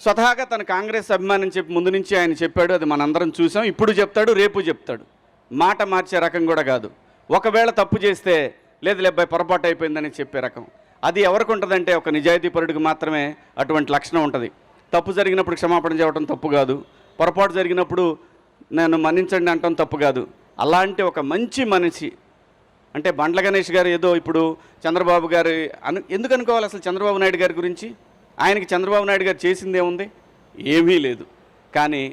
స్వతహాగా తన కాంగ్రెస్ అభిమానం చెప్పి ముందు నుంచి ఆయన చెప్పాడు, అది మనందరం చూసాం. ఇప్పుడు చెప్తాడు, రేపు చెప్తాడు. మాట మార్చే రకం కూడా కాదు. ఒకవేళ తప్పు చేస్తే లేదు లేబ్బాయి పొరపాటు అయిపోయిందని చెప్పే రకం. అది ఎవరికి ఉంటుందంటే ఒక నిజాయితీపరుడికి మాత్రమే అటువంటి లక్షణం ఉంటుంది. తప్పు జరిగినప్పుడు క్షమాపణ చెప్పడం తప్పు కాదు, పొరపాటు జరిగినప్పుడు నేను మన్నించండి అంటాం తప్పు కాదు. అలాంటి ఒక మంచి మనిషి అంటే బండ్ల గణేష్ గారు ఏదో ఇప్పుడు చంద్రబాబు గారు ఎందుకు అనుకోవాలి అసలు చంద్రబాబు నాయుడు గారి గురించి? ఆయనకి చంద్రబాబు నాయుడు గారు చేసిందే ఉంది, ఏమీ లేదు. కానీ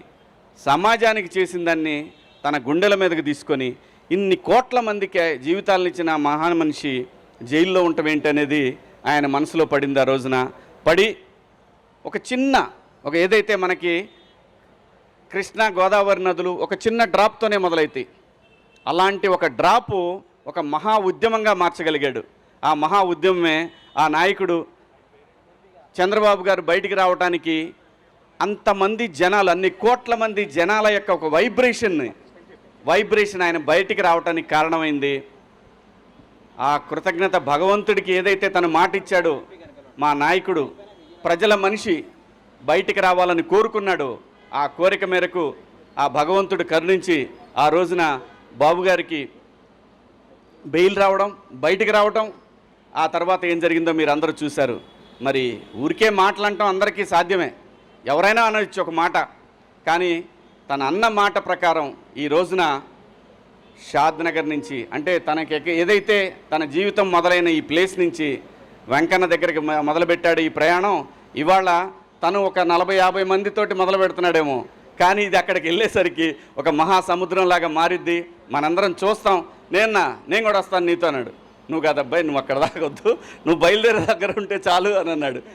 సమాజానికి చేసిన దాన్ని తన గుండెల మీదకి తీసుకొని ఇన్ని కోట్ల మందికి జీవితాలను ఇచ్చిన మహాన్ మనిషి జైల్లో ఉండటం ఏంటనేది ఆయన మనసులో పడింది. ఆ రోజున పడి ఒక ఏదైతే మనకి కృష్ణా గోదావరి నదులు ఒక చిన్న డ్రాప్తోనే మొదలైతాయి, అలాంటి ఒక డ్రాపు ఒక మహా ఉద్యమంగా మార్చగలిగాడు. ఆ మహా ఉద్యమమే ఆ నాయకుడు చంద్రబాబు గారు బయటికి రావడానికి అంతమంది జనాలు, అన్ని కోట్ల మంది జనాల యొక్క ఒక వైబ్రేషన్ ఆయన బయటికి రావడానికి కారణమైంది. ఆ కృతజ్ఞత భగవంతుడికి ఏదైతే తను మాట ఇచ్చాడో, మా నాయకుడు ప్రజల మనిషి బయటికి రావాలని కోరుకున్నాడు. ఆ కోరిక మేరకు ఆ భగవంతుడు కరుణించి ఆ రోజున బాబు గారికి బెయిల్ రావడం, బయటికి రావడం. ఆ తర్వాత ఏం జరిగిందో మీరు అందరూ చూశారు. మరి ఊరికే మాటలంటాం అందరికీ సాధ్యమే, ఎవరైనా అనొచ్చు ఒక మాట. కానీ తన అన్న మాట ప్రకారం ఈ రోజున షాద్ నగర్ నుంచి అంటే తనకి ఏదైతే తన జీవితం మొదలైన ఈ ప్లేస్ నుంచి వెంకన్న దగ్గరికి మొదలుపెట్టాడు ఈ ప్రయాణం. ఇవాళ తను ఒక 40-50 మందితోటి మొదలు పెడుతున్నాడేమో, కానీ ఇది అక్కడికి వెళ్ళేసరికి ఒక మహాసముద్రంలాగా మారిద్ది. మనందరం చూస్తాం. నేను కూడా వస్తాను నీతో అన్నాడు. నువ్వు కాదబ్బాయి, నువ్వు అక్కడ దాకొద్దు, నువ్వు బయలుదేరే దగ్గర ఉంటే చాలు అని అన్నాడు.